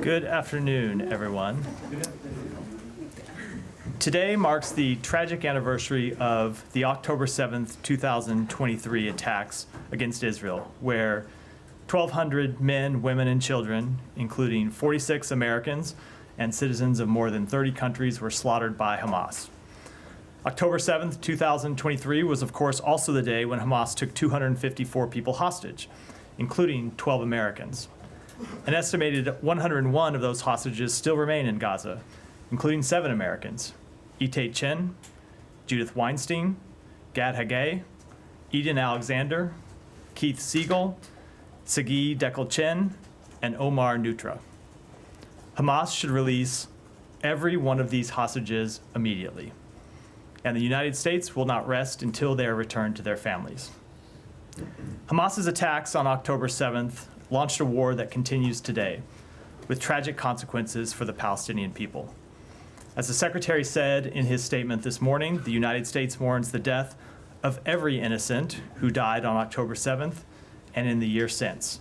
Good afternoon, everyone. Today marks the tragic anniversary of the October 7th, 2023 attacks against Israel, where 1,200 men, women, and children, including 46 Americans and citizens of more than 30 countries, were slaughtered by Hamas. October 7th, 2023 was, of course, also the day when Hamas took 254 people hostage, including 12 Americans. An estimated 101 of those hostages still remain in Gaza, including 7 Americans: Itay Chen, Judith Weinstein, Gad Hagay, Eden Alexander, Keith Siegel, Sagi Dekel Chen, and Omar Nutra. Hamas should release every one of these hostages immediately, and the United States will not rest until they are returned to their families. Hamas's attacks on October 7th launched a war that continues today, with tragic consequences for the Palestinian people. As the Secretary said in his statement this morning, the United States mourns the death of every innocent who died on October 7th and in the year since.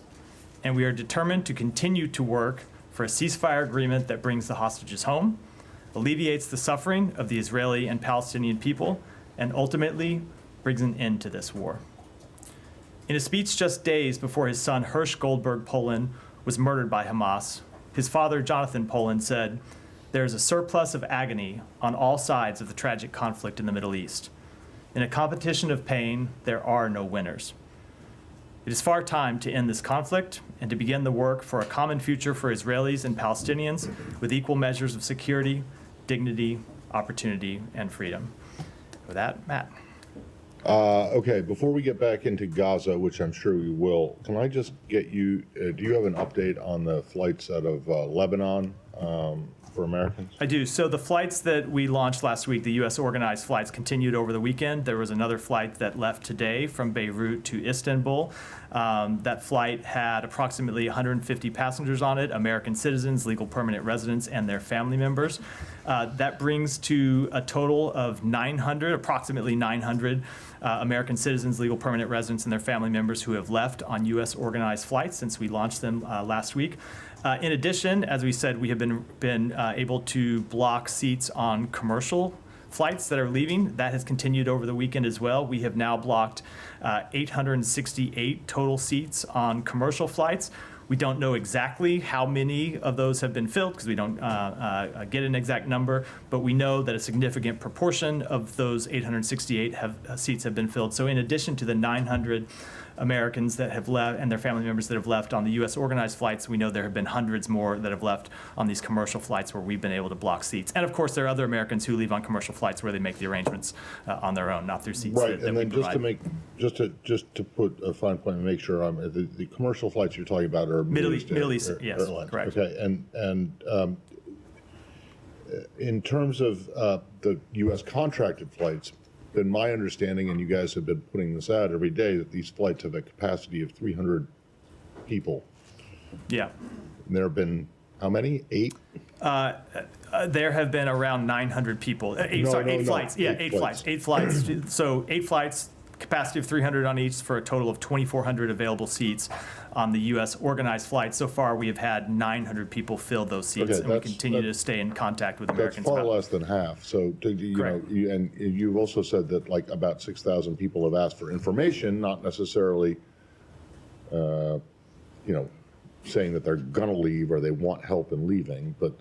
And we are determined to continue to work for a ceasefire agreement that brings the hostages home, alleviates the suffering of the Israeli and Palestinian people, and ultimately brings an end to this war. In a speech just days before his son Hersh Goldberg Polin was murdered by Hamas, his father Jonathan Polin said, "There is a surplus of agony on all sides of the tragic conflict in the Middle East. In a competition of pain, there are no winners. It is far time to end this conflict and to begin the work for a common future for Israelis and Palestinians with equal measures of security, dignity, opportunity, and freedom." With that, Matt. Okay, before we get back into Gaza, which I'm sure we will, can I just get you, do you have an update on the flights out of Lebanon for Americans? I do. So the flights that we launched last week, the U.S. organized flights, continued over the weekend. There was another flight that left today from Beirut to Istanbul. That flight had approximately 150 passengers on it, American citizens, legal permanent residents, and their family members. That brings to a total of 900, approximately 900 American citizens, legal permanent residents, and their family members who have left on U.S. organized flights since we launched them last week. In addition, as we said, we have been able to block seats on commercial flights that are leaving. That has continued over the weekend as well. We have now blocked 868 total seats on commercial flights. We don't know exactly how many of those have been filled because we don't get an exact number, but we know that a significant proportion of those 868 seats have been filled. So in addition to the 900 Americans that have left and their family members that have left on the U.S. organized flights, we know there have been hundreds more that have left on these commercial flights where we've been able to block seats. And of course, there are other Americans who leave on commercial flights where they make the arrangements on their own, not through seats. Right, that and we then provide. just to put a fine point and make sure the commercial flights you're talking about are Middle East, yes, airlines. correct. Okay, and in terms of the U.S. contracted flights, been my understanding, and you guys have been putting this out every day, that these flights have a capacity of 300 people. Yeah. And there have been how many? 8? There have been around 900 people. Eight flights. Yeah, eight flights. 8 flights. So 8 flights, capacity of 300 on each for a total of 2,400 available seats on the U.S. organized flights. So far, we have had 900 people fill those seats, and we continue to stay in contact with Americans. That's far less than half. So, and you've also said that like about 6,000 people have asked for information, not necessarily, saying that they're going to leave or they want help in leaving. But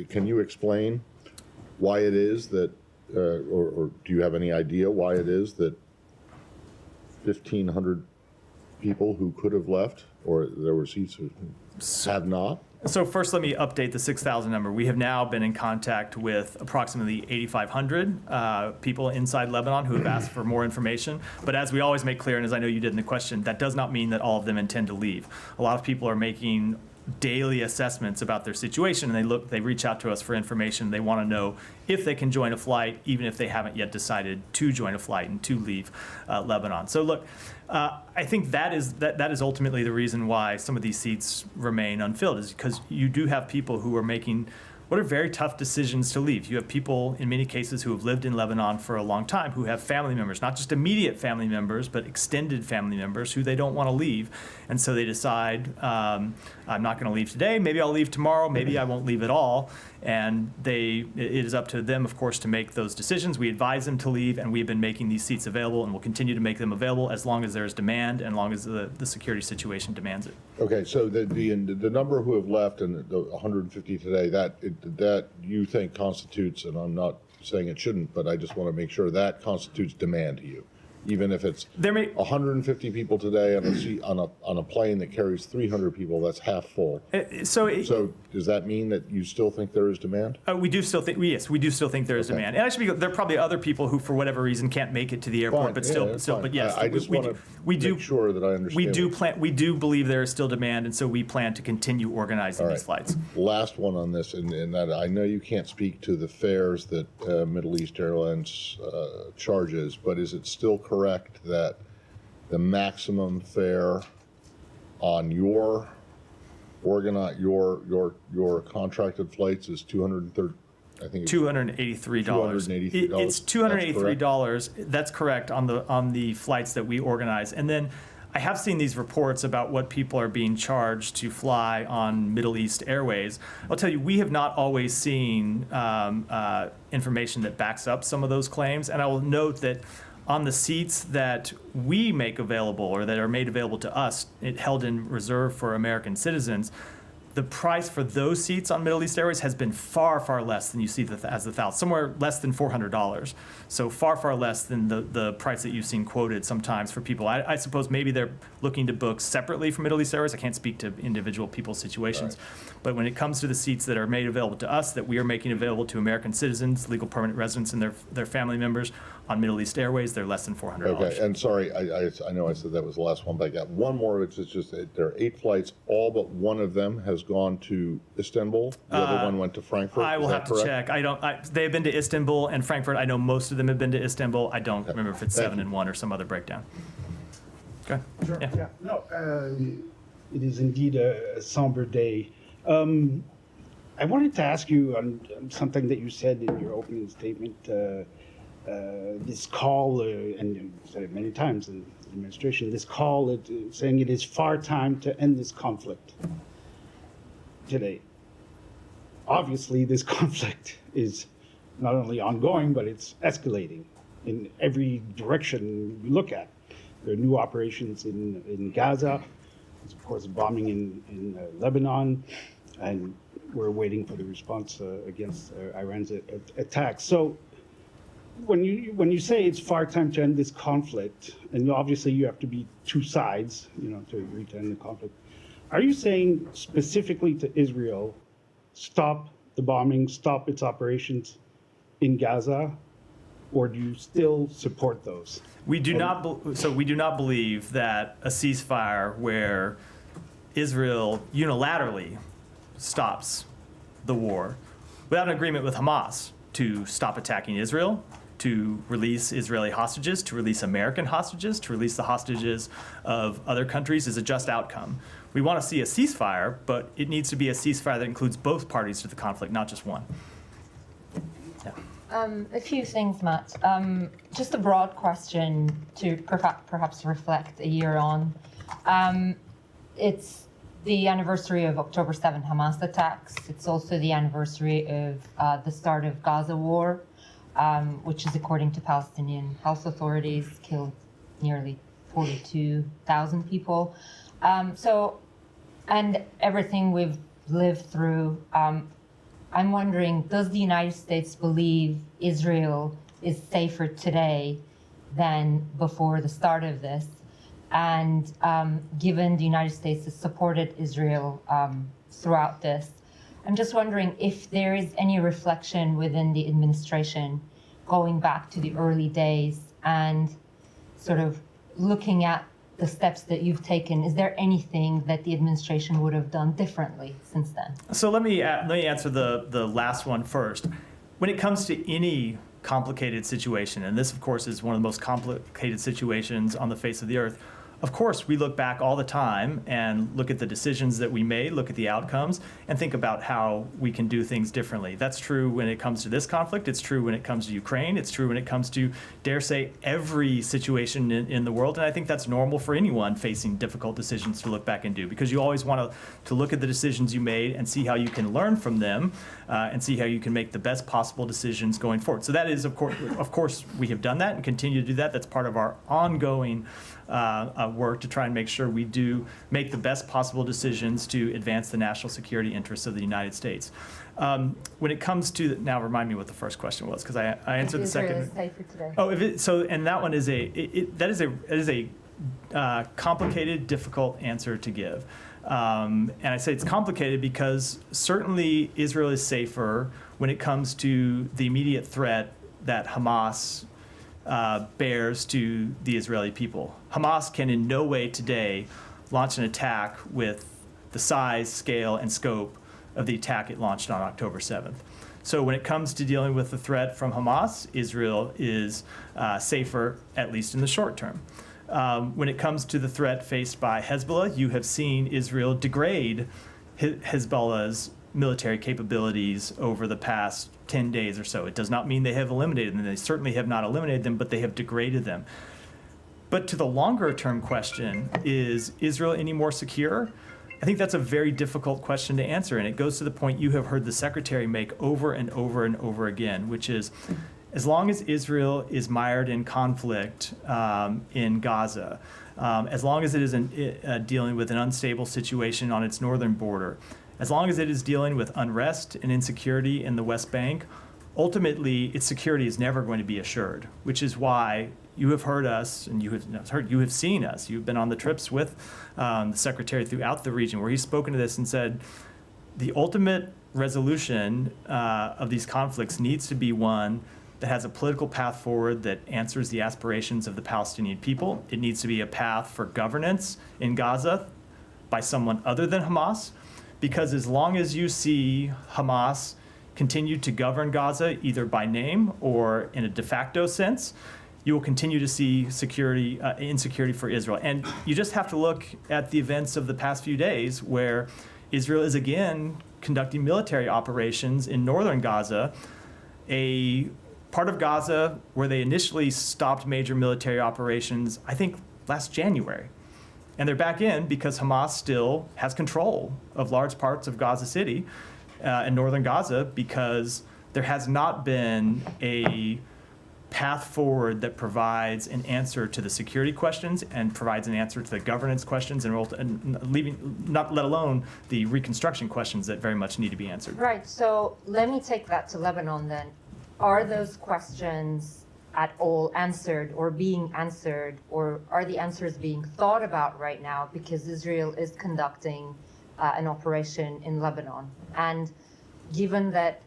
can you explain why it is that, or do you have any idea why it is that 1,500 people who could have left, or there were seats who have not? So first, let me update the 6,000 number. We have now been in contact with approximately 8,500 people inside Lebanon who have asked for more information. But as we always make clear, and as I know you did in the question, that does not mean that all of them intend to leave. A lot of people are making daily assessments about their situation, and they reach out to us for information. They want to know if they can join a flight, even if they haven't yet decided to join a flight and to leave Lebanon. So look, I think that is ultimately the reason why some of these seats remain unfilled, is because you do have people who are making what are very tough decisions to leave. You have people, in many cases, who have lived in Lebanon for a long time, who have family members, not just immediate family members, but extended family members who they don't want to leave. And so they decide, I'm not going to leave today, maybe I'll leave tomorrow, maybe I won't leave at all. And it is up to them, of course, to make those decisions. We advise them to leave, and we've been making these seats available, and we'll continue to make them available as long as there is demand and as long as the security situation demands it. Okay, so the number who have left and the 150 today, that you think constitutes, and I'm not saying it shouldn't, but I just want to make sure that constitutes demand to you. Even if it's 150 people today on a plane that carries 300 people, that's half full. So does that mean that you still think there is demand? We do still think, yes, we do still think there is Okay. demand. And actually, there are probably other people who, for whatever reason, can't make it to the airport, Fine, but yeah, still, that's fine. but yes, I just want to make sure that I understand. we do believe there is still demand, and so we plan to continue organizing All these right. flights. Last one on this, and that I know you can't speak to the fares that Middle East Airlines charges, but is it still correct that the maximum fare on your contracted flights is $230? I think it's $283. $283. It's $283. That's correct on the flights that we organize. And then I have seen these reports about what people are being charged to fly on Middle East Airways. I'll tell you, we have not always seen information that backs up some of those claims. And I will note that on the seats that we make available or that are made available to us, held in reserve for American citizens, the price for those seats on Middle East Airways has been far, far less than you see as the thousands, somewhere less than $400. So far, far less than the price that you've seen quoted sometimes for people. I suppose maybe they're looking to book separately from Middle East Airways. I can't speak to individual people's situations. But when it comes to the seats that are made available to us, that we are making available to American citizens, legal permanent residents, and their family members on Middle East Airways, they're less than $400. Okay, and sorry, I know I said that was the last one, but I got one more, which is just that there are 8 flights. All but one of them has gone to Istanbul. The other one went to Frankfurt. I will Is have that to correct? check. They've been to Istanbul and Frankfurt. I know most of them have been to Istanbul. I don't remember if it's Thank 7 you. and 1 or some other breakdown. Okay. Sure, Yeah. yeah. No, it is indeed a somber day. I wanted to ask you on something that you said in your opening statement. This call, and you said it many times in the administration, this call saying it is far time to end this conflict today. Obviously, this conflict is not only ongoing, but it's escalating in every direction you look at. There are new operations in Gaza. There's, of course, bombing in Lebanon, and we're waiting for the response against Iran's attack. So when you say it's far time to end this conflict, and obviously you have to be two sides, to agree to end the conflict, are you saying specifically to Israel, stop the bombing, stop its operations in Gaza, or do you still support those? We do not believe that a ceasefire where Israel unilaterally stops the war without an agreement with Hamas to stop attacking Israel, to release Israeli hostages, to release American hostages, to release the hostages of other countries is a just outcome. We want to see a ceasefire, but it needs to be a ceasefire that includes both parties to the conflict, not just one. A few things, Matt. Just a broad question to perhaps reflect a year on. It's the anniversary of October 7 Hamas attacks. It's also the anniversary of the start of Gaza war, which is, according to Palestinian health authorities, killed nearly 42,000 people. And everything we've lived through, I'm wondering, does the United States believe Israel is safer today than before the start of this? And given the United States has supported Israel throughout this, I'm just wondering if there is any reflection within the administration going back to the early days and sort of looking at the steps that you've taken. Is there anything that the administration would have done differently since then? So let me answer the last one first. When it comes to any complicated situation, and this, of course, is one of the most complicated situations on the face of the earth, Of course, we look back all the time and look at the decisions that we made, look at the outcomes, and think about how we can do things differently. That's true when it comes to this conflict. It's true when it comes to Ukraine. It's true when it comes to, dare say, every situation in the world. And I think that's normal for anyone facing difficult decisions to look back and do, because you always want to look at the decisions you made and see how you can learn from them and see how you can make the best possible decisions going forward. So that is, of course, we have done that and continue to do that. That's part of our ongoing work to try and make sure we do make the best possible decisions to advance the national security interests of the United States. When it comes to, now remind me what the first question was, because I answered the second. Israel is safer today. Oh, and that one is a complicated, difficult answer to give. And I say it's complicated because certainly Israel is safer when it comes to the immediate threat that Hamas bears to the Israeli people. Hamas can in no way today launch an attack with the size, scale, and scope of the attack it launched on October 7th. So when it comes to dealing with the threat from Hamas, Israel is safer, at least in the short term. When it comes to the threat faced by Hezbollah, you have seen Israel degrade Hezbollah's military capabilities over the past 10 days or so. It does not mean they have eliminated them. They certainly have not eliminated them, but they have degraded them. But to the longer term question, is Israel any more secure? I think that's a very difficult question to answer, and it goes to the point you have heard the Secretary make over and over and over again, which is, as long as Israel is mired in conflict in Gaza, as long as it is dealing with an unstable situation on its northern border, as long as it is dealing with unrest and insecurity in the West Bank, ultimately its security is never going to be assured, which is why you have heard us, and you have seen us. You've been on the trips with the Secretary throughout the region, where he's spoken to this and said, the ultimate resolution of these conflicts needs to be one that has a political path forward that answers the aspirations of the Palestinian people. It needs to be a path for governance in Gaza by someone other than Hamas, because as long as you see Hamas continue to govern Gaza, either by name or in a de facto sense, you will continue to see insecurity for Israel. And you just have to look at the events of the past few days, where Israel is again conducting military operations in northern Gaza, a part of Gaza where they initially stopped major military operations, I think, last January. And they're back in because Hamas still has control of large parts of Gaza City and northern Gaza, because there has not been a path forward that provides an answer to the security questions and provides an answer to the governance questions, not let alone the reconstruction questions that very much need to be answered. Right, so let me take that to Lebanon then. Are those questions at all answered or being answered, or are the answers being thought about right now because Israel is conducting an operation in Lebanon? And given that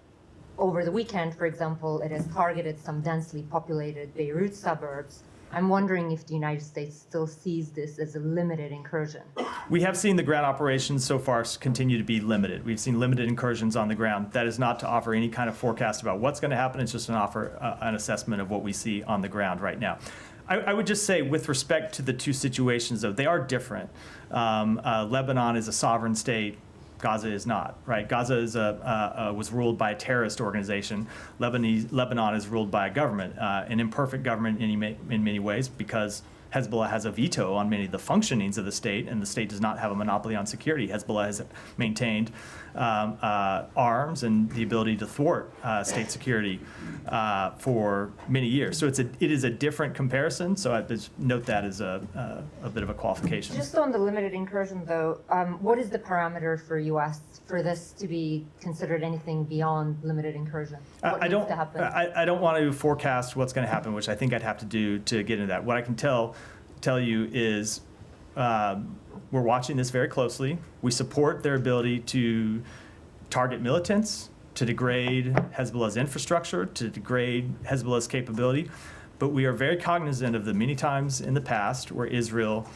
over the weekend, for example, it has targeted some densely populated Beirut suburbs, I'm wondering if the United States still sees this as a limited incursion. We have seen the ground operations so far continue to be limited. We've seen limited incursions on the ground. That is not to offer any kind of forecast about what's going to happen. It's just an assessment of what we see on the ground right now. I would just say, with respect to the two situations, though, they are different. Lebanon is a sovereign state. Gaza is not, right? Gaza is was ruled by a terrorist organization. Lebanon is ruled by a government, an imperfect government in many ways, because Hezbollah has a veto on many of the functionings of the state, and the state does not have a monopoly on security. Hezbollah has maintained arms and the ability to thwart state security for many years. So it is a different comparison. So I just note that as a bit of a qualification. Just on the limited incursion, though, what is the parameter for U.S. for this to be considered anything beyond limited incursion? What needs to happen? I don't want to forecast what's going to happen, which I think I'd have to do to get into that. What I can tell you is we're watching this very closely. We support their ability to target militants, to degrade Hezbollah's infrastructure, to degrade Hezbollah's capability. But we are very cognizant of the many times in the past where Israel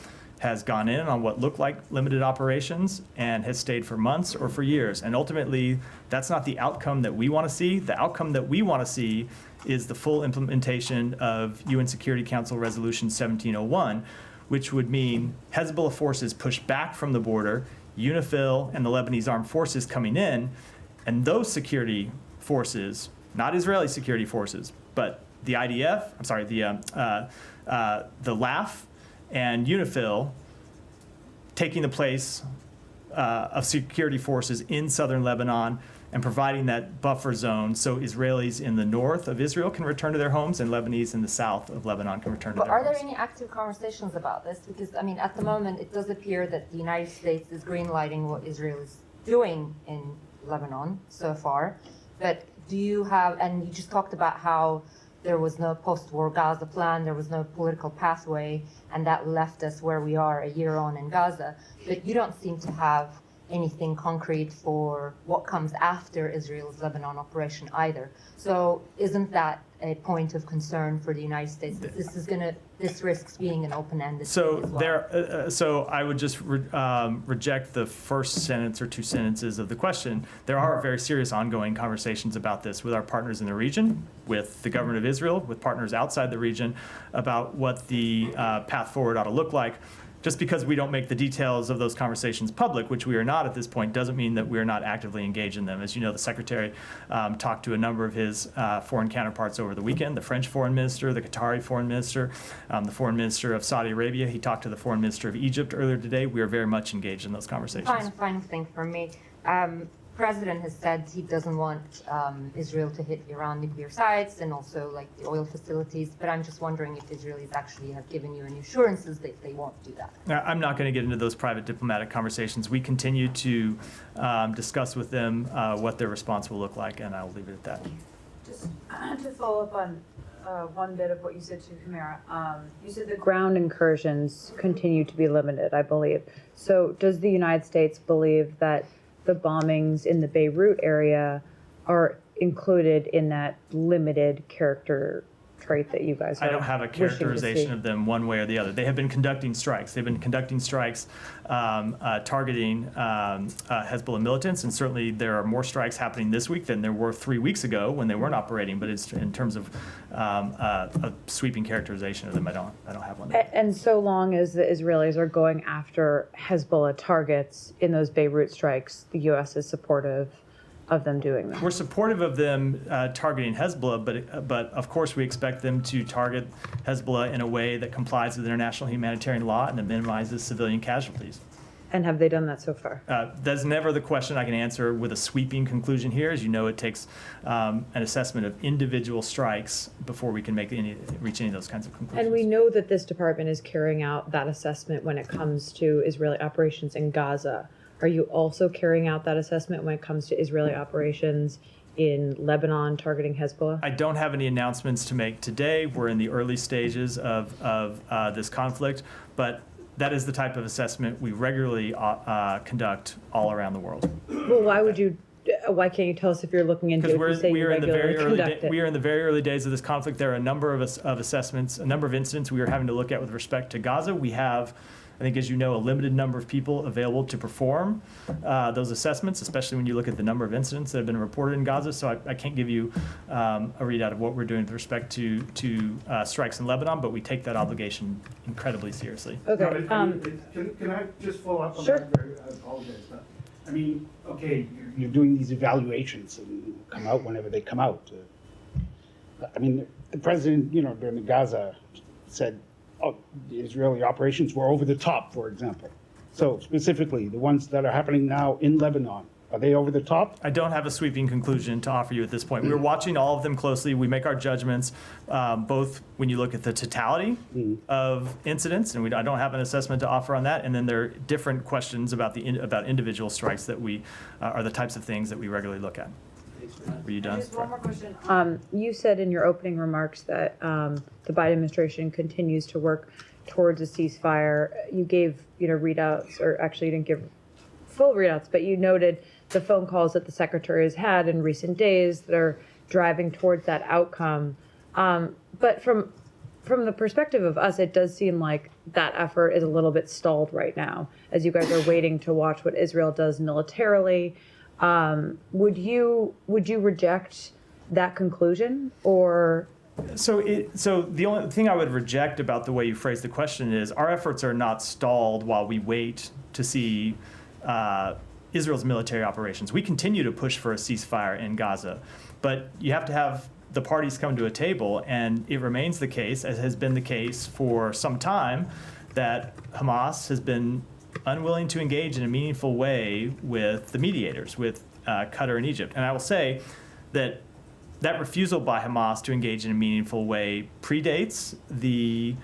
has gone in on what looked like limited operations and has stayed for months or for years. And ultimately, that's not the outcome that we want to see. The outcome that we want to see is the full implementation of UN Security Council Resolution 1701, which would mean Hezbollah forces push back from the border, UNIFIL and the Lebanese armed forces coming in, and those security forces, not Israeli security forces, but the IDF, I'm sorry, the LAF and UNIFIL taking the place of security forces in southern Lebanon and providing that buffer zone so Israelis in the north of Israel can return to their homes and Lebanese in the south of Lebanon can return to But their are there homes. any active conversations about this? Because, I mean, at the moment, it does appear that the United States is greenlighting what Israel is doing in Lebanon so far. But do you have, and you just talked about how there was no post-war Gaza plan, there was no political pathway, and that left us where we are a year on in Gaza. But you don't seem to have anything concrete for what comes after Israel's Lebanon operation either. So isn't that a point of concern for the United States? That this risks being an open-ended So thing as well? so I would just reject the first sentence or two sentences of the question. There are very serious ongoing conversations about this with our partners in the region, with the government of Israel, with partners outside the region, about what the path forward ought to look like. Just because we don't make the details of those conversations public, which we are not at this point, doesn't mean that we are not actively engaged in them. As you know, the Secretary talked to a number of his foreign counterparts over the weekend, the French Foreign Minister, the Qatari Foreign Minister, the Foreign Minister of Saudi Arabia. He talked to the Foreign Minister of Egypt earlier today. We are very much engaged in those conversations. Final thing for me. President has said he doesn't want Israel to hit Iran nuclear sites and also like the oil facilities, but I'm just wondering if Israelis actually have given you any assurances that they won't do that. Now, I'm not going to get into those private diplomatic conversations. We continue to discuss with them what their response will look like, and I will leave it at that. Just to follow up on one bit of what you said to Humera, you said the ground incursions continue to be limited, I believe. So does the United States believe that the bombings in the Beirut area are included in that limited character trait that you guys are I don't have a wishing to characterization see? of them one way or the other. They have been conducting strikes. They've been conducting strikes targeting Hezbollah militants, and certainly there are more strikes happening this week than there were 3 weeks ago when they weren't operating. But it's in terms of a sweeping characterization of them, I don't have one. And so long as the Israelis are going after Hezbollah targets in those Beirut strikes, the U.S. is supportive of them doing that. We're supportive of them targeting Hezbollah, but of course we expect them to target Hezbollah in a way that complies with international humanitarian law and that minimizes civilian casualties. And have they done that so far? That's never the question I can answer with a sweeping conclusion here. As you know, it takes an assessment of individual strikes before we can reach any of those kinds of conclusions. And we know that this department is carrying out that assessment when it comes to Israeli operations in Gaza. Are you also carrying out that assessment when it comes to Israeli operations in Lebanon targeting Hezbollah? I don't have any announcements to make today. We're in the early stages of this conflict, but that is the type of assessment we regularly conduct all around the world. Well, why can't you tell us if you're looking into it? Because if you say you regularly conduct it? we are in the very early days of this conflict. There are a number of assessments, a number of incidents we are having to look at with respect to Gaza. We have, I think, as you know, a limited number of people available to perform those assessments, especially when you look at the number of incidents that have been reported in Gaza. So I can't give you a readout of what we're doing with respect to strikes in Lebanon, but we take that obligation incredibly seriously. Okay. Can I just follow up on Sure. that? I apologize. But, I mean, okay, you're doing these evaluations and come out whenever they come out. I mean, the president, during the Gaza said, oh, the Israeli operations were over the top, for example. So specifically, the ones that are happening now in Lebanon, are they over the top? I don't have a sweeping conclusion to offer you at this point. We're watching all of them closely. We make our judgments, both when you look at the totality of incidents, and I don't have an assessment to offer on that. And then there are different questions about about individual strikes that are the types of things that we regularly look at. Were you done? Just one more question. You said in your opening remarks that the Biden administration continues to work towards a ceasefire. You gave, readouts, or actually you didn't give full readouts, but you noted the phone calls that the secretary has had in recent days that are driving towards that outcome. But from the perspective of us, it does seem like that effort is a little bit stalled right now, as you guys are waiting to watch what Israel does militarily. Would you reject that conclusion, or So the only thing I would reject about the way you phrase the question is our efforts are not stalled while we wait to see Israel's military operations. We continue to push for a ceasefire in Gaza, but you have to have the parties come to a table, and it remains the case, as has been the case for some time, that Hamas has been unwilling to engage in a meaningful way with the mediators, with Qatar and Egypt. And I will say that refusal by Hamas to engage in a meaningful way predates the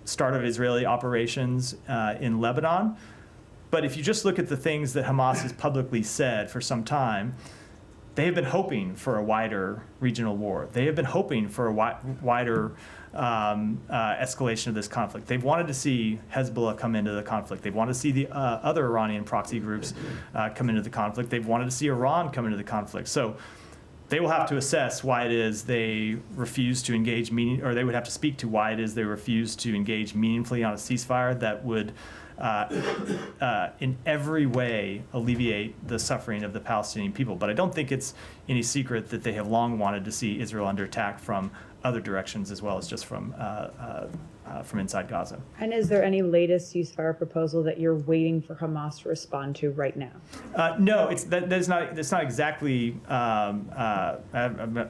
start of Israeli operations in Lebanon. But if you just look at the things that Hamas has publicly said for some time, they have been hoping for a wider regional war. They have been hoping for a wider escalation of this conflict. They've wanted to see Hezbollah come into the conflict. They've wanted to see the other Iranian proxy groups come into the conflict. They've wanted to see Iran come into the conflict. So they will have to assess why it is they refuse to engage, or they would have to speak to why it is they refuse to engage meaningfully on a ceasefire that would in every way alleviate the suffering of the Palestinian people. But I don't think it's any secret that they have long wanted to see Israel under attack from other directions as well as just from inside Gaza. And is there any latest ceasefire proposal that you're waiting for Hamas to respond to right now? No, that's not exactly. I'm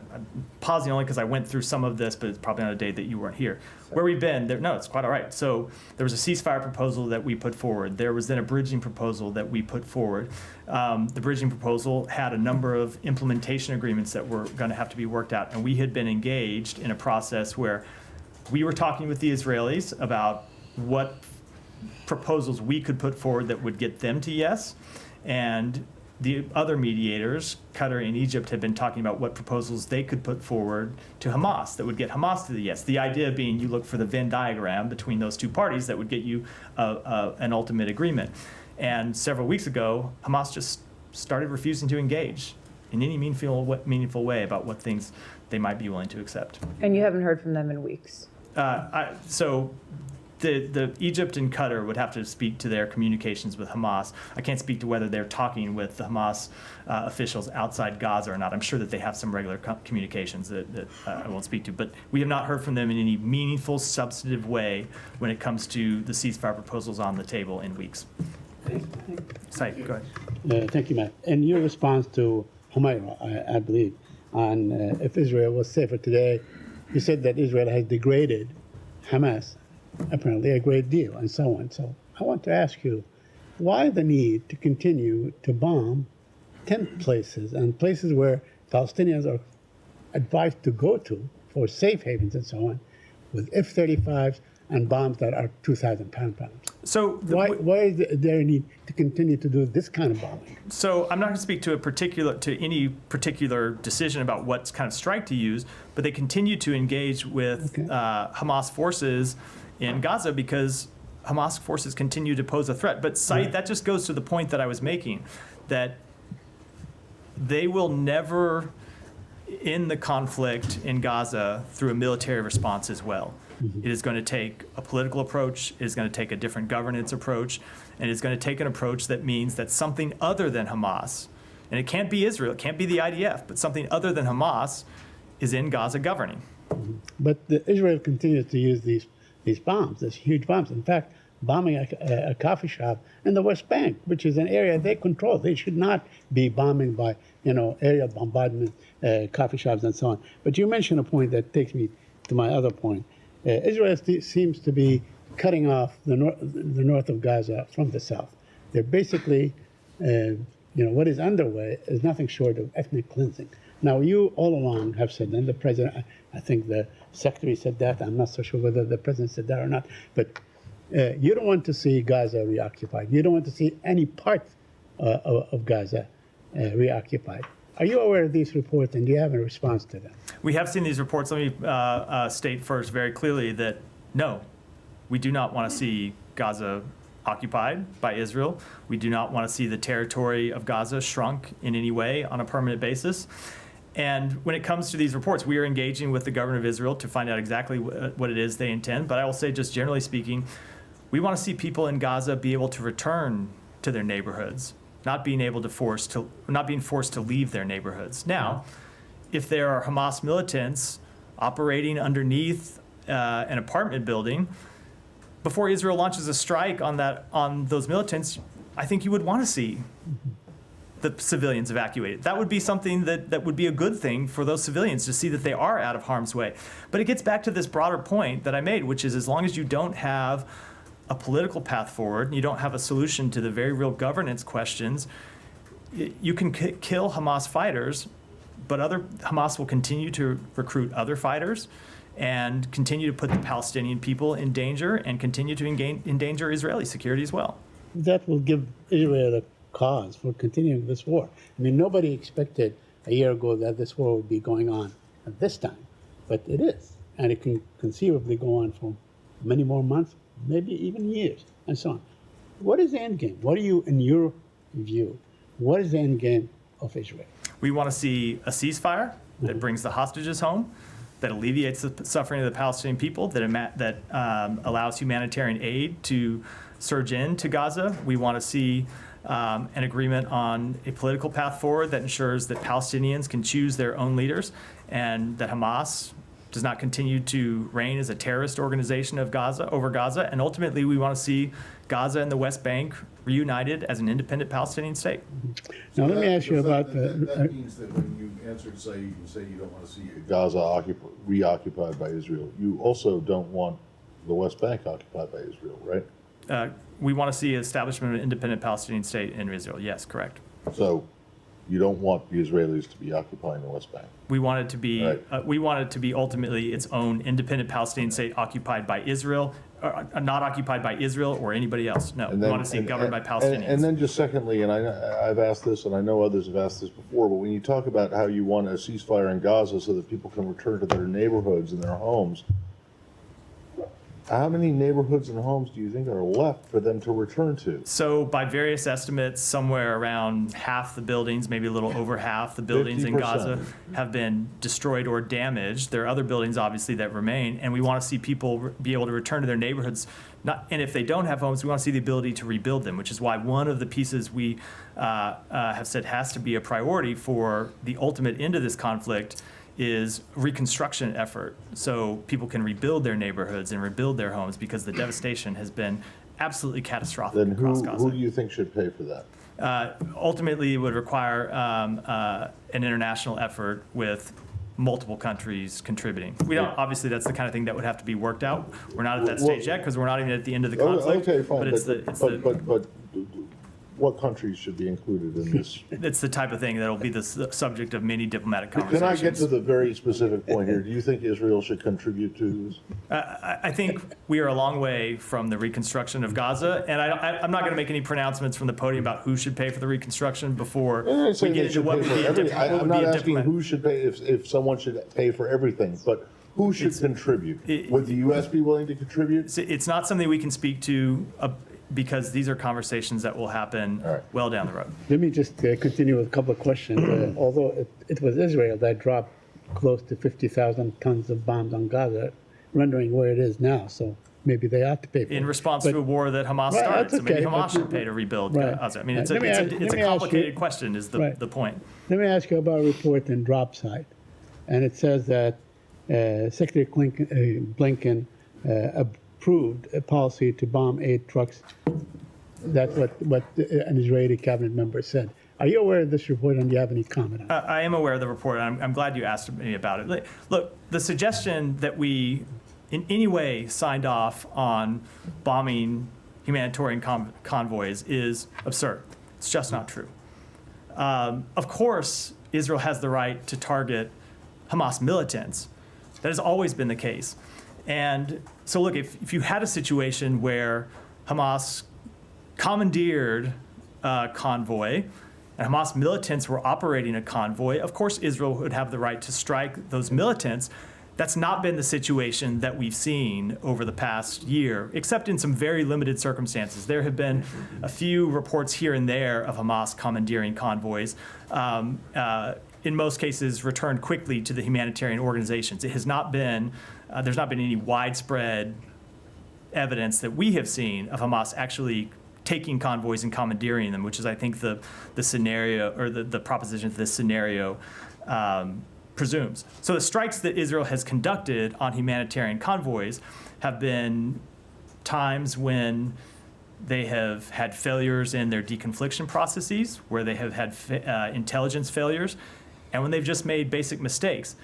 pausing only because I went through some of this, but it's probably on a day that you weren't here. Where we've been, no, it's quite all right. So there was a ceasefire proposal that we put forward. There was then a bridging proposal that we put forward. The bridging proposal had a number of implementation agreements that were going to have to be worked out, and we had been engaged in a process where we were talking with the Israelis about what proposals we could put forward that would get them to yes, and the other mediators, Qatar and Egypt, had been talking about what proposals they could put forward to Hamas that would get Hamas to the yes. The idea being you look for the Venn diagram between those two parties that would get you an ultimate agreement. And several weeks ago, Hamas just started refusing to engage in any meaningful way about what things they might be willing to accept. And you haven't heard from them in weeks? So the Egypt and Qatar would have to speak to their communications with Hamas. I can't speak to whether they're talking with the Hamas officials outside Gaza or not. I'm sure that they have some regular communications that I won't speak to, but we have not heard from them in any meaningful, substantive way when it comes to the ceasefire proposals on the table in weeks. Said, go ahead. Thank you, Matt. In your response to Humaira, I believe, on if Israel was safer today, you said that Israel has degraded Hamas, apparently a great deal, and so on. So I want to ask you, why the need to continue to bomb tent places and places where Palestinians are advised to go to for safe havens and so on, with F-35s and bombs that are 2,000-pound bombs? So Why is there a need to continue to do this kind of bombing? So I'm not going to speak to any particular decision about what kind of strike to use, but they continue to engage with Hamas forces in Gaza because Hamas forces continue to pose a threat. But Said, that just goes to the point that I was making, that they will never end the conflict in Gaza through a military response as well. It is going to take a political approach, it is going to take a different governance approach, and it's going to take an approach that means that something other than Hamas, and it can't be Israel, it can't be the IDF, but something other than Hamas is in Gaza governing. But Israel continues to use these bombs, these huge bombs. In fact, bombing a coffee shop in the West Bank, which is an area they control. They should not be bombing by, aerial bombardment, coffee shops and so on. But you mentioned a point that takes me to my other point. Israel seems to be cutting off the north of Gaza from the south. They're basically, what is underway is nothing short of ethnic cleansing. Now, you all along have said, and the president, I think the secretary said that, I'm not so sure whether the president said that or not, but you don't want to see Gaza reoccupied. You don't want to see any part of Gaza reoccupied. Are you aware of these reports, and do you have a response to them? We have seen these reports. Let me state first very clearly that no, we do not want to see Gaza occupied by Israel. We do not want to see the territory of Gaza shrunk in any way on a permanent basis. And when it comes to these reports, we are engaging with the government of Israel to find out exactly what it is they intend. But I will say, just generally speaking, we want to see people in Gaza be able to return to their neighborhoods, not being forced to leave their neighborhoods. Now, if there are Hamas militants operating underneath an apartment building, before Israel launches a strike on those militants, I think you would want to see the civilians evacuated. That would be something that would be a good thing for those civilians to see that they are out of harm's way. But it gets back to this broader point that I made, which is as long as you don't have a political path forward, and you don't have a solution to the very real governance questions, you can kill Hamas fighters, but Hamas will continue to recruit other fighters and continue to put the Palestinian people in danger and continue to endanger Israeli security as well. That will give Israel a cause for continuing this war. I mean, nobody expected a year ago that this war would be going on at this time, but it is. And it can conceivably go on for many more months, maybe even years, and so on. What is the end game? What do you, in your view, what is the end game of Israel? We want to see a ceasefire that brings the hostages home, that alleviates the suffering of the Palestinian people, that allows humanitarian aid to surge into Gaza. We want to see an agreement on a political path forward that ensures that Palestinians can choose their own leaders and that Hamas does not continue to reign as a terrorist organization over Gaza. And ultimately, we want to see Gaza and the West Bank reunited as an independent Palestinian state. Now, let me ask you about That means that when you answered, say you don't want to see Gaza reoccupied by Israel, you also don't want the West Bank occupied by Israel, right? We want to see establishment of an independent Palestinian state in Israel. Yes, correct. So you don't want the Israelis to be occupying the West Bank. We want it to be. Right. We want it to be ultimately its own independent Palestinian state, occupied by Israel, not occupied by Israel or anybody else. No, we want to see it governed by Palestinians. And then just secondly, and I've asked this, and I know others have asked this before, but when you talk about how you want a ceasefire in Gaza so that people can return to their neighborhoods and their homes, how many neighborhoods and homes do you think are left for them to return to? So by various estimates, somewhere around half the buildings, maybe a little over half the buildings in 50%. Gaza have been destroyed or damaged. There are other buildings, obviously, that remain, and we want to see people be able to return to their neighborhoods. And if they don't have homes, we want to see the ability to rebuild them, which is why one of the pieces we have said has to be a priority for the ultimate end of this conflict is reconstruction effort, so people can rebuild their neighborhoods and rebuild their homes, because the devastation has been absolutely catastrophic Then across Gaza. who do you think should pay for that? Ultimately, it would require an international effort with multiple countries contributing. We don't, obviously, that's the kind of thing that would have to be worked out. We're not at that stage yet, because we're not even at the end of the conflict. Okay, fine, But but what countries should be included in this? it's the type of thing that'll be the subject of many diplomatic Can conversations. I get to the very specific point here? Do you think Israel should contribute to this? I think we are a long way from the reconstruction of Gaza, and I'm not going to make any pronouncements from the podium about who should pay for the reconstruction before I'm we saying get they into should what pay would for be a everything. what I'm would not be a asking diplomat. who should pay, if someone should pay for everything, but who should contribute? Would the U.S. be willing to contribute? It's not something we can speak to because these are conversations that will happen All right. well down the road. Let me just continue with a couple of questions. Although it was Israel that dropped close to 50,000 tons of bombs on Gaza, rendering where it is now. So maybe they ought to pay for it. In response But- to a war that Hamas Right, started, that's so maybe okay, Hamas but- should pay to rebuild Right. Gaza. I mean, it's Let me ask a you- complicated question, is the Right. point. Let me ask you about a report in Dropside. And it says that Secretary Blinken approved a policy to bomb 8 trucks. That's what an Israeli cabinet member said. Are you aware of this report, and do you have any comment on it? I am aware of the report, and I'm glad you asked me about it. Look, the suggestion that we in any way signed off on bombing humanitarian convoys is absurd. It's just not true. Of course, Israel has the right to target Hamas militants. That has always been the case. And so look, if you had a situation where Hamas commandeered a convoy and Hamas militants were operating a convoy, of course Israel would have the right to strike those militants. That's not been the situation that we've seen over the past year, except in some very limited circumstances. There have been a few reports here and there of Hamas commandeering convoys. In most cases, returned quickly to the humanitarian organizations. It has not been, there's not been any widespread evidence that we have seen of Hamas actually taking convoys and commandeering them, which is, I think, the scenario, or the proposition of this scenario presumes. So the strikes that Israel has conducted on humanitarian convoys have been times when they have had failures in their deconfliction processes, where they have had intelligence failures, and when they've just made basic mistakes.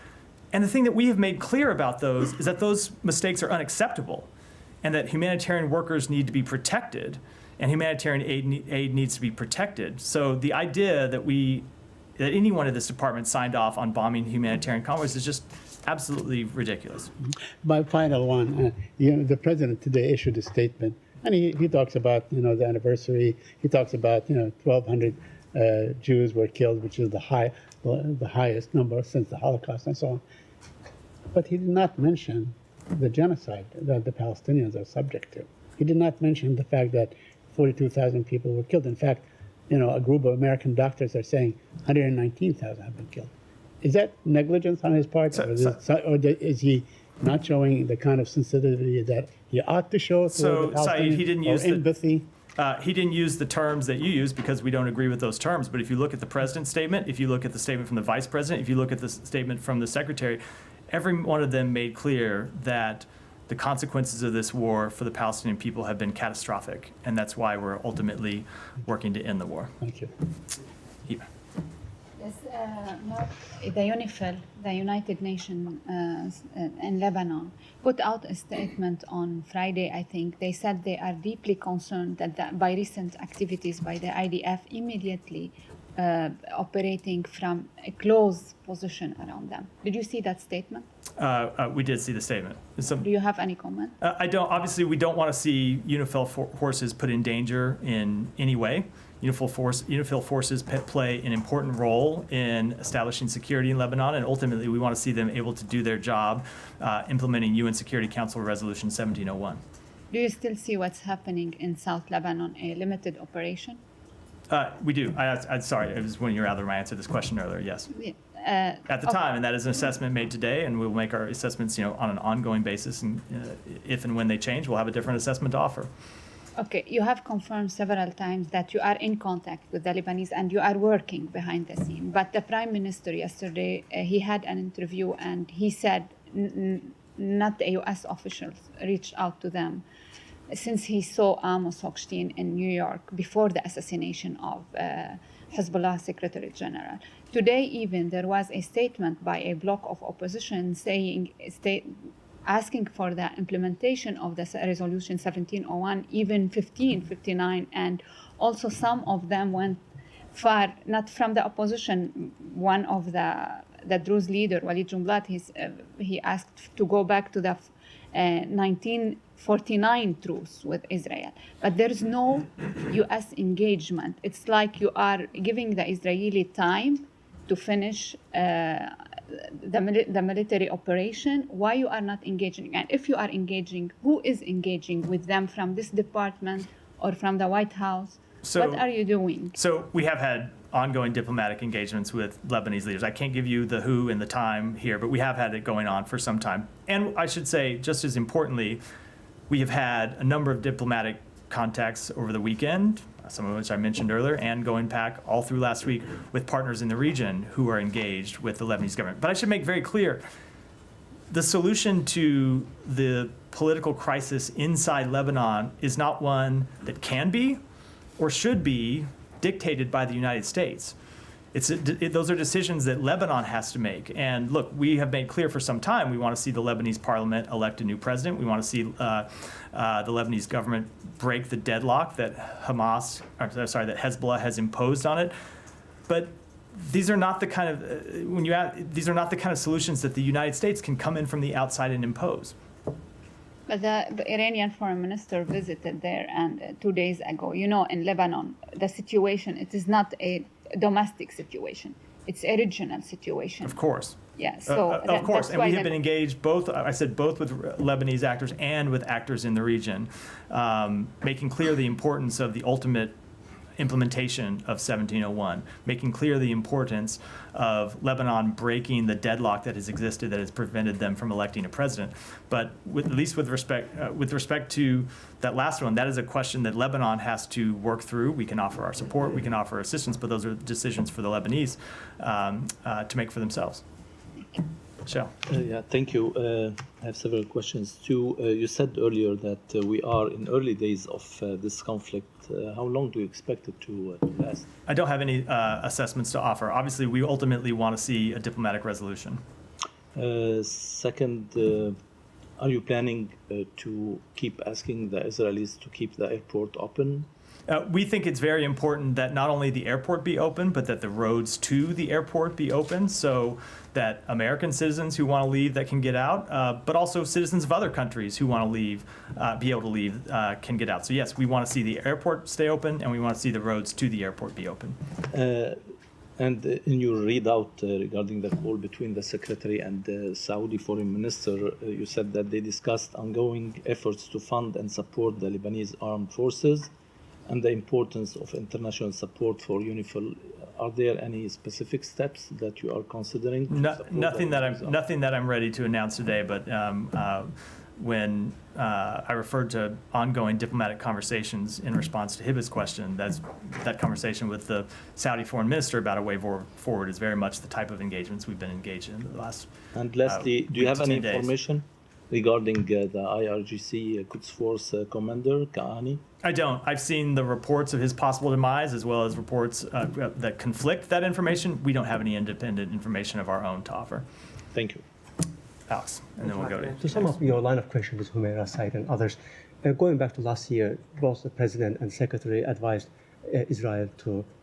And the thing that we have made clear about those is that those mistakes are unacceptable, and that humanitarian workers need to be protected, and humanitarian aid needs to be protected. So the idea that anyone at this department signed off on bombing humanitarian convoys is just absolutely ridiculous. My final one, the president today issued a statement, and he talks about, the anniversary. He talks about, 1,200 Jews were killed, which is the highest number since the Holocaust and so on. But he did not mention the genocide that the Palestinians are subject to. He did not mention the fact that 42,000 people were killed. In fact, a group of American doctors are saying 119,000 have been killed. Is that negligence on his part, or is he not showing the kind of sensitivity that he ought to show? So, Saeed, he didn't use empathy. He didn't use the terms that you use because we don't agree with those terms. But if you look at the president's statement, if you look at the statement from the vice president, if you look at the statement from the secretary, every one of them made clear that the consequences of this war for the Palestinian people have been catastrophic, and that's why we're ultimately working to end the war. Thank you. Eva. Yes, the UNIFIL, the United Nations in Lebanon, put out a statement on Friday, I think. They said they are deeply concerned that by recent activities by the IDF immediately operating from a close position around them. Did you see that statement? We did see the statement. Do you have any comment? I don't. Obviously, we don't want to see UNIFIL forces put in danger in any way. UNIFIL forces play an important role in establishing security in Lebanon, and ultimately we want to see them able to do their job implementing UN Security Council Resolution 1701. Do you still see what's happening in South Lebanon, a limited operation? We do. I'm sorry, it was when you were out of my answer to this question earlier, yes. At the okay. time, and that is an assessment made today, and we'll make our assessments on an ongoing basis, and if and when they change, we'll have a different assessment to offer. Okay, you have confirmed several times that you are in contact with the Lebanese and you are working behind the scene. But the Prime Minister yesterday, he had an interview and he said not the U.S. officials reached out to them since he saw Amos Hochstein in New York before the assassination of Hezbollah Secretary General. Today even there was a statement by a bloc of opposition asking for the implementation of the resolution 1701, even 1559, and also some of them went far, not from the opposition. One of the Druze leader, Walid Jumblat, he asked to go back to the 1949 truce with Israel. But there's no U.S. engagement. It's like you are giving the Israeli time to finish the military operation. Why you are not engaging? And if you are engaging, who is engaging with them from this department or from the White House? What are you doing? So we have had ongoing diplomatic engagements with Lebanese leaders. I can't give you the who and the time here, but we have had it going on for some time. And I should say, just as importantly, we have had a number of diplomatic contacts over the weekend, some of which I mentioned earlier, and going back all through last week with partners in the region who are engaged with the Lebanese government. But I should make very clear, the solution to the political crisis inside Lebanon is not one that can be or should be dictated by the United States. Those are decisions that Lebanon has to make. And look, we have made clear for some time we want to see the Lebanese parliament elect a new president. We want to see the Lebanese government break the deadlock that Hezbollah has imposed on it. But these are not the kind of these are not the kind of solutions that the United States can come in from the outside and impose. But the Iranian foreign minister visited there, and 2 days ago, in Lebanon, the situation, it is not a domestic situation. It's a regional situation. Of course. Yeah, so of course, and we have been engaged both with Lebanese actors and with actors in the region, making clear the importance of the ultimate implementation of 1701, making clear the importance of Lebanon breaking the deadlock that has existed that has prevented them from electing a president. But at least with respect to that last one, that is a question that Lebanon has to work through. We can offer our support, we can offer assistance, but those are decisions for the Lebanese to make for themselves. Michelle. Yeah, thank you. I have several questions too. You said earlier that we are in early days of this conflict. How long do you expect it to last? I don't have any assessments to offer. Obviously, we ultimately want to see a diplomatic resolution. Second, are you planning to keep asking the Israelis to keep the airport open? We think it's very important that not only the airport be open, but that the roads to the airport be open so that American citizens who want to leave that can get out, but also citizens of other countries who want to leave, be able to leave, can get out. So yes, we want to see the airport stay open and we want to see the roads to the airport be open. And in your readout regarding the call between the secretary and the Saudi foreign minister, you said that they discussed ongoing efforts to fund and support the Lebanese armed forces and the importance of international support for UNIFIL. Are there any specific steps that you are considering? Nothing that I'm ready to announce today, but when I referred to ongoing diplomatic conversations in response to Hibba's question, that conversation with the Saudi foreign minister about a way forward is very much the type of engagements we've been engaged in the last. And lastly, do you have any 10 days. information regarding the IRGC Quds Force commander, Kaani? I don't. I've seen the reports of his possible demise as well as reports that conflict that information. We don't have any independent information of our own to offer. Thank you. Alex, and then we'll go To sum up your line of question with Humaira Said and others, going back to last year, both the president and secretary advised Israel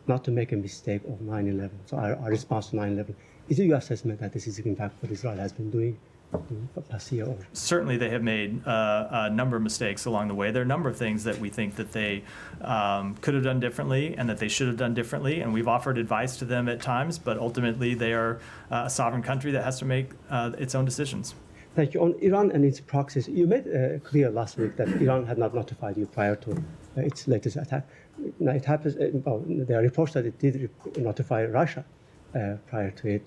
not to make a mistake of 9/11. So our response to 9/11, is it your assessment that this is in fact what Israel has been doing the past year? Or? Certainly, they have made a number of mistakes along the way. There are a number of things that we think that they could have done differently and that they should have done differently, and we've offered advice to them at times, but ultimately they are a sovereign country that has to make its own decisions. Thank you. On Iran and its proxies, you made clear last week that Iran had not notified you prior to its latest attack. Now, it happens, there are reports that it did notify Russia prior to it.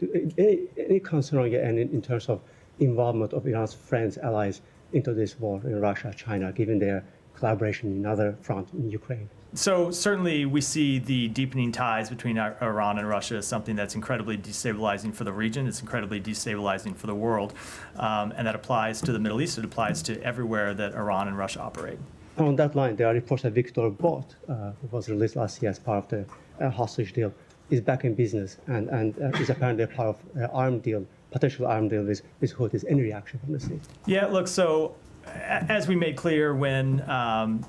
Any concern on your end in terms of involvement of Iran's friends, allies into this war in Russia, China, given their collaboration in other fronts in Ukraine? So certainly we see the deepening ties between Iran and Russia as something that's incredibly destabilizing for the region. It's incredibly destabilizing for the world. And that applies to the Middle East. It applies to everywhere that Iran and Russia operate. On that line, there are reports that Viktor Bout, who was released last year as part of the hostage deal, is back in business and is apparently a part of potential armed deal with Houthis. Is any reaction from the state? Yeah, look, so as we made clear when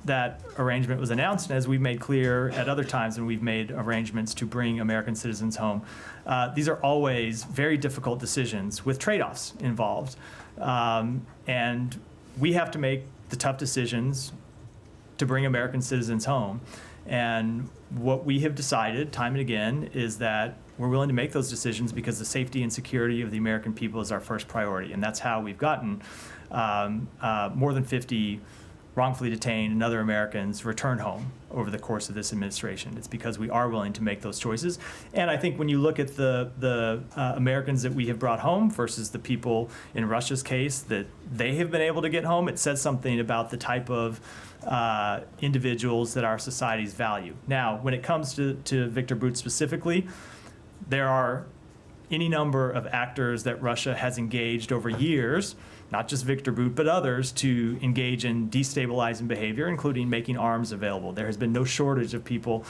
that arrangement was announced, and as we've made clear at other times when we've made arrangements to bring American citizens home, these are always very difficult decisions with trade-offs involved. And we have to make the tough decisions to bring American citizens home. And what we have decided time and again is that we're willing to make those decisions because the safety and security of the American people is our first priority. And that's how we've gotten more than 50 wrongfully detained and other Americans return home over the course of this administration. It's because we are willing to make those choices. And I think when you look at the Americans that we have brought home versus the people in Russia's case that they have been able to get home, it says something about the type of individuals that our societies value. Now, when it comes to Viktor Bout specifically, there are any number of actors that Russia has engaged over years, not just Viktor Bout, but others, to engage in destabilizing behavior, including making arms available. There has been no shortage of people,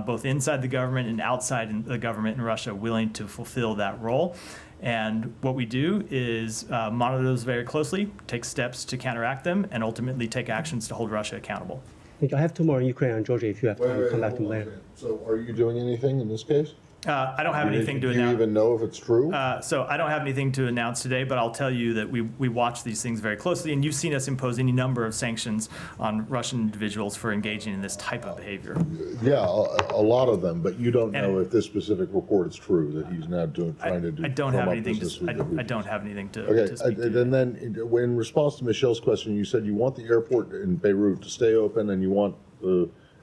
both inside the government and outside the government in Russia, willing to fulfill that role. And what we do is monitor those very closely, take steps to counteract them, and ultimately take actions to hold Russia accountable. Thank you. I have two more in Ukraine and Georgia if you have time to come back to them later. So are you doing anything in this case? I don't have anything to Do you announce. even know if it's true? So I don't have anything to announce today, but I'll tell you that we watch these things very closely, and you've seen us impose any number of sanctions on Russian individuals for engaging in this type of behavior. Yeah, a lot of them, but you don't know And- if this specific report is true, that he's now trying to do. I don't drum have up anything this to. I don't have anything to Okay, speak to. and then in response to Michelle's question, you said you want the airport in Beirut to stay open and you want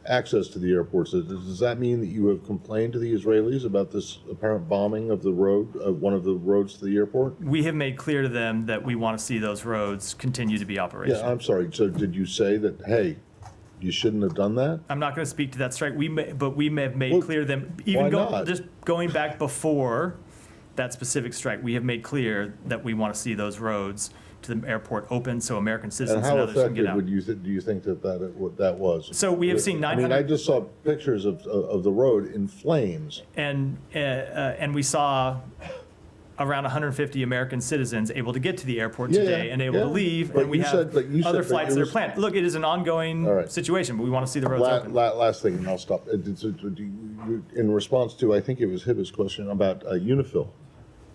access to the airports. Does that mean that you have complained to the Israelis about this apparent bombing of the road, one of the roads to the airport? We have made clear to them that we want to see those roads continue to be operational. Yeah, I'm sorry. So did you say that, hey, you shouldn't have done that? I'm not going to speak to that strike. But we may have made Well, clear to them, why even not? just going back before that specific strike, we have made clear that we want to see those roads to the airport open so American And citizens and how others can get effective out. would you, do you think that was? So we have seen I mean, 900 I just saw pictures of the road in flames. and we saw around 150 American citizens able to get to the airport Yeah, today yeah, and able to yeah. leave, But and we you have said- but you said other that flights it that are was- planned. Look, it is an ongoing All right. situation, but we want to see the roads open. Last thing, and I'll stop. In response to, I think it was Hibba's question about UNIFIL.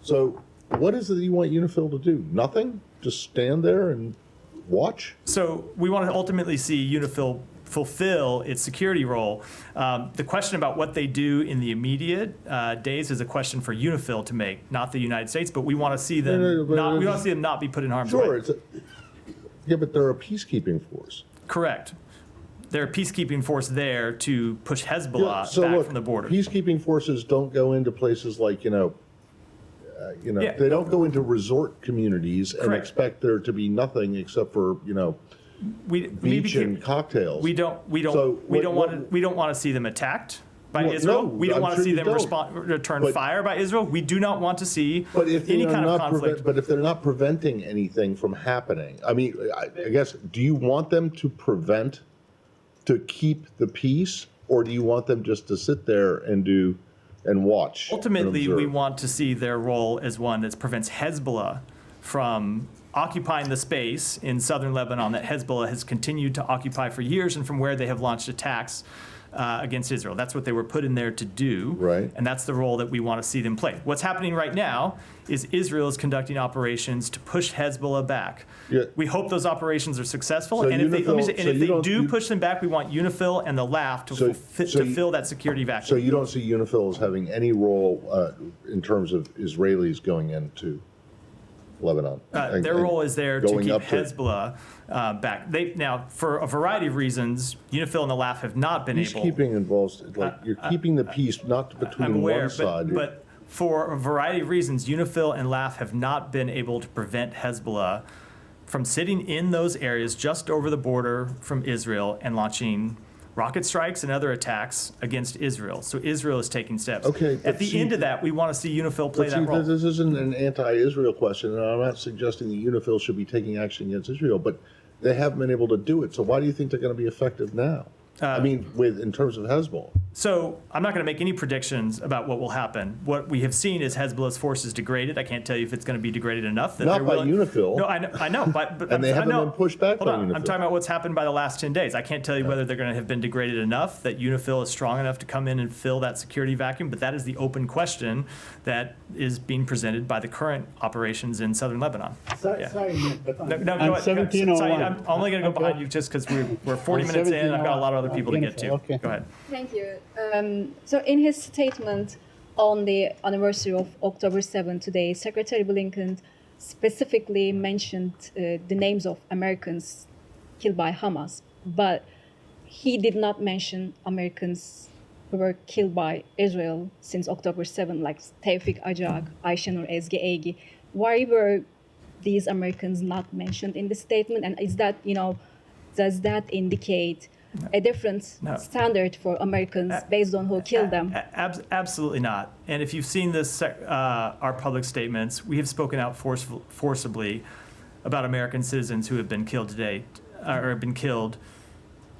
So what is it that you want UNIFIL to do? Nothing? Just stand there and watch? So we want to ultimately see UNIFIL fulfill its security role. The question about what they do in the immediate days is a question for UNIFIL to make, not the United States. But we want to see them No, but not. We want to see them not be put in harm's Sure, way. yeah, but they're a peacekeeping force. Correct. They're a peacekeeping force there to push Hezbollah Yeah, so back look, from the border. peacekeeping forces don't go into places like, Yeah. they don't go into resort communities and Correct. expect there to be nothing except for, we beach and cocktails. We don't So we don't want to see them attacked by Well, Israel. no, We don't I'm want to sure see you them don't. return But- fire by Israel. We do not want to see But if any they're kind of not conflict. but if they're not preventing anything from happening, I mean, I guess, do you want them to keep the peace, or do you want them just to sit there and watch? and Ultimately, we observe? want to see their role as one that prevents Hezbollah from occupying the space in southern Lebanon that Hezbollah has continued to occupy for years and from where they have launched attacks against Israel. That's what they were put in there to do. Right. And that's the role that we want to see them play. What's happening right now is Israel is conducting operations to push Hezbollah back. Yeah. We hope those operations are successful. So And if they, let me say, UNIFIL and so if you they don't- do you- push them back, we want UNIFIL and the LAF to, So- so to you- fill that security So vacuum. you don't see UNIFIL as having any role in terms of Israelis going into Lebanon? Their role is there to going keep up to- Hezbollah back. Now, for a variety of reasons, UNIFIL and the LAF have not been able. Peacekeeping involves, like, you're keeping the peace not I'm between aware, one side. but for a variety of reasons, UNIFIL and LAF have not been able to prevent Hezbollah from sitting in those areas just over the border from Israel and launching rocket strikes and other attacks against Israel. So Israel is taking steps. Okay, but At the see- end of that, we want to see UNIFIL play But that see, role. this isn't an anti-Israel question, and I'm not suggesting that UNIFIL should be taking action against Israel, but they haven't been able to do it. So why do you think they're going to be effective now? I mean, in terms of Hezbollah. So I'm not going to make any predictions about what will happen. What we have seen is Hezbollah's forces degraded. I can't tell you if it's going to be degraded enough. That Not they're by willing- UNIFIL. No, I know, but And they I haven't know. been pushed back Hold by on, I'm UNIFIL. talking about what's happened by the last 10 days. I can't tell you whether they're going to have been degraded enough that UNIFIL is strong enough to come in and fill that security vacuum. But that is the open question that is being presented by the current operations in southern Lebanon. Sorry, Yeah. sorry, Nick, but No, on, go on ahead. 1701. Sorry, I'm only going to go Okay. behind you just because we're 40 On minutes in. I've got a lot of other 1701, people to get to. okay. Go ahead. Thank you. So in his statement on the anniversary of October 7 today, Secretary Blinken specifically mentioned the names of Americans killed by Hamas, but he did not mention Americans who were killed by Israel since October 7, like Tevfik Ajak, Ayşenur Ezgi Egi. Why were these Americans not mentioned in the statement? And is that, does that indicate a different No. standard for Americans based on who killed them? Absolutely not. And if you've seen this, our public statements, we have spoken out forcibly about American citizens who have been killed today, or have been killed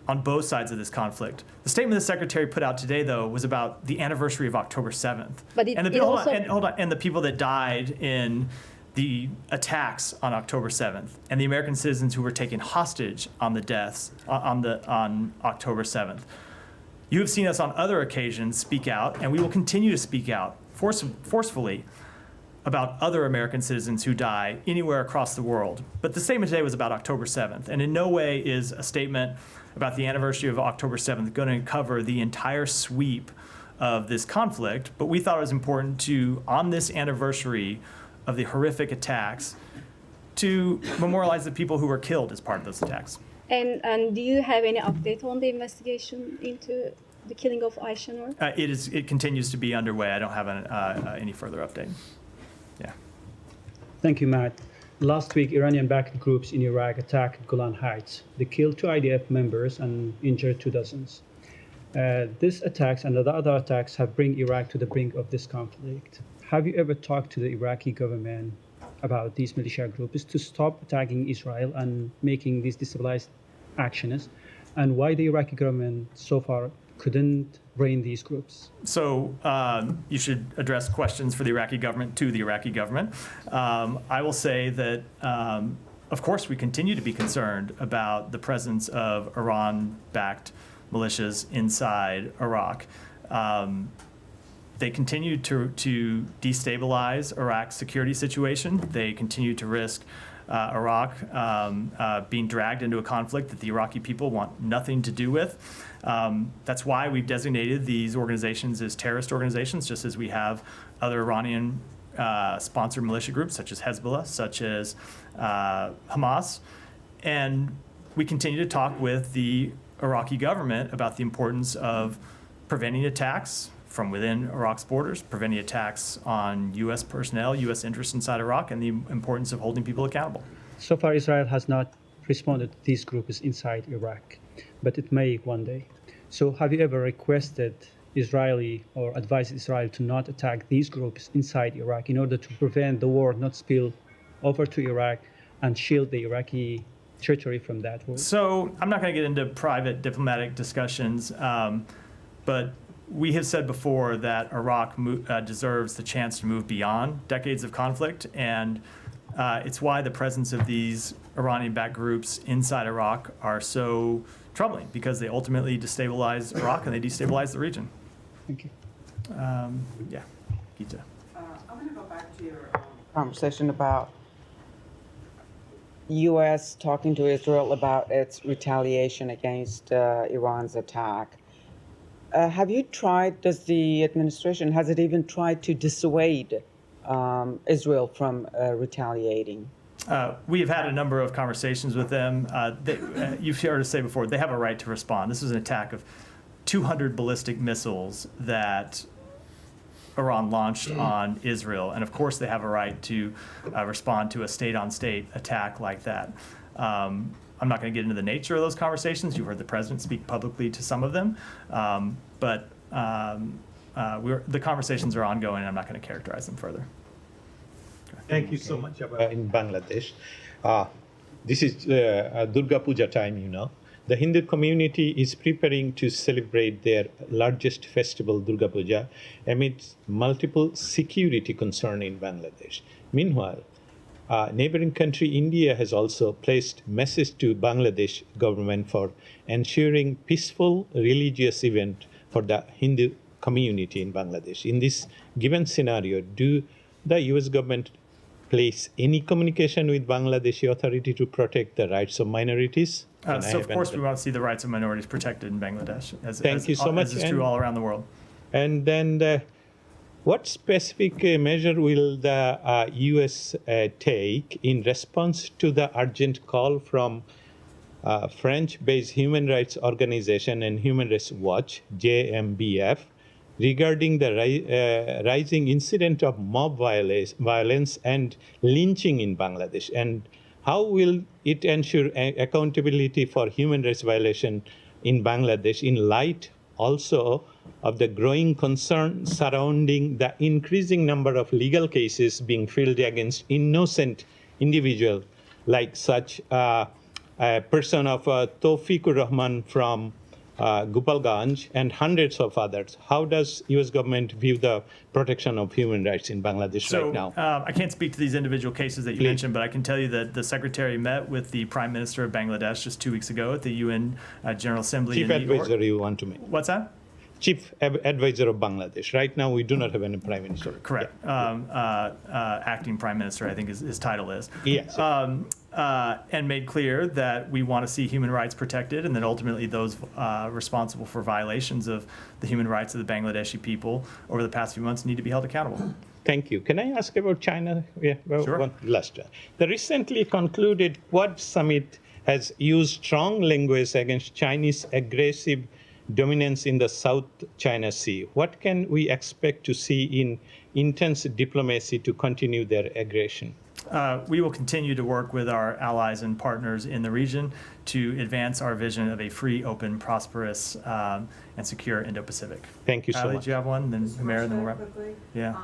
on both sides of this conflict. The statement the secretary put out today, though, was about the anniversary of October 7th. But it hold also- on, and the people that died in the attacks on October 7th, and the American citizens who were taken hostage on the deaths on October 7th. You have seen us on other occasions speak out, and we will continue to speak out forcefully about other American citizens who die anywhere across the world. But the statement today was about October 7th, and in no way is a statement about the anniversary of October 7th going to cover the entire sweep of this conflict. But we thought it was important to, on this anniversary of the horrific attacks, to memorialize the people who were killed as part of those attacks. And do you have any update on the investigation into the killing of Ayşenur? It continues to be underway. I don't have any further update. Yeah. Thank you, Matt. Last week, Iranian-backed groups in Iraq attacked Golan Heights. They killed 2 IDF members and injured 2 dozens. These attacks and the other attacks have bring Iraq to the brink of this conflict. Have you ever talked to the Iraqi government about these militia groups to stop attacking Israel and making these destabilized actions, and why the Iraqi government so far couldn't rein these groups? So you should address questions for the Iraqi government to the Iraqi government. I will say that, of course, we continue to be concerned about the presence of Iran-backed militias inside Iraq. They continue to destabilize Iraq's security situation. They continue to risk Iraq being dragged into a conflict that the Iraqi people want nothing to do with. That's why we've designated these organizations as terrorist organizations, just as we have other Iranian sponsored militia groups such as Hezbollah, such as Hamas. And we continue to talk with the Iraqi government about the importance of preventing attacks from within Iraq's borders, preventing attacks on U.S. personnel, U.S. interests inside Iraq, and the importance of holding people accountable. So far, Israel has not responded to these groups inside Iraq, but it may one day. So have you ever requested Israeli or advised Israel to not attack these groups inside Iraq in order to prevent the war not spill over to Iraq and shield the Iraqi territory from that war? So I'm not going to get into private diplomatic discussions, but we have said before that Iraq deserves the chance to move beyond decades of conflict, and it's why the presence of these Iranian-backed groups inside Iraq are so troubling, because they ultimately destabilize Iraq and they destabilize the region. Thank you. Yeah, Gita. I want to go back to your conversation about U.S. talking to Israel about its retaliation against Iran's attack. Have you tried, has it even tried to dissuade Israel from retaliating? We have had a number of conversations with them. You've heard us say before, they have a right to respond. This was an attack of 200 ballistic missiles that Iran launched on Israel. And of course, they have a right to respond to a state-on-state attack like that. I'm not going to get into the nature of those conversations. You heard the president speak publicly to some of them. But the conversations are ongoing, and I'm not going to characterize them further. Thank you so much. In Bangladesh, this is Durga Puja time, you know. The Hindu community is preparing to celebrate their largest festival, Durga Puja, amidst multiple security concerns in Bangladesh. Meanwhile, neighboring country India has also placed message to Bangladesh government for ensuring peaceful religious event for the Hindu community in Bangladesh. In this given scenario, do the U.S. government place any communication with Bangladeshi authority to protect the rights of minorities? So of course we want to see the rights of minorities protected in Bangladesh, Thank you so much. As is true all around the world. And then what specific measure will the U.S. take in response to the urgent call from French-based human rights organization and Human Rights Watch, JMBF, regarding the rising incident of mob violence and lynching in Bangladesh? And how will it ensure accountability for human rights violation in Bangladesh in light also of the growing concern surrounding the increasing number of legal cases being filed against innocent individuals, like such a person of Tawfiqur Rahman from Gopalganj and hundreds of others? How does U.S. government view the protection of human rights in Bangladesh right now? I can't speak to these individual cases that you mentioned, but I can tell you that the Secretary met with the Prime Minister of Bangladesh just 2 weeks ago at the UN General Assembly in New York. Chief advisor you want to make? What's that? Chief advisor of Bangladesh. Right now, we do not have any prime minister. Correct. Yeah. Acting Prime Minister, I think his title is. Yes. And made clear that we want to see human rights protected, and that ultimately those responsible for violations of the human rights of the Bangladeshi people over the past few months need to be held accountable. Thank you. Can I ask about China? Yeah, well, sure. One last. The recently concluded Quad Summit has used strong language against Chinese aggressive dominance in the South China Sea. What can we expect to see in intense diplomacy to continue their aggression? we will continue to work with our allies and partners in the region to advance our vision of a free, open, prosperous, and secure Indo-Pacific. Thank you so Kylie, much. do you have one? Then Humera, then we'll wrap. Yeah.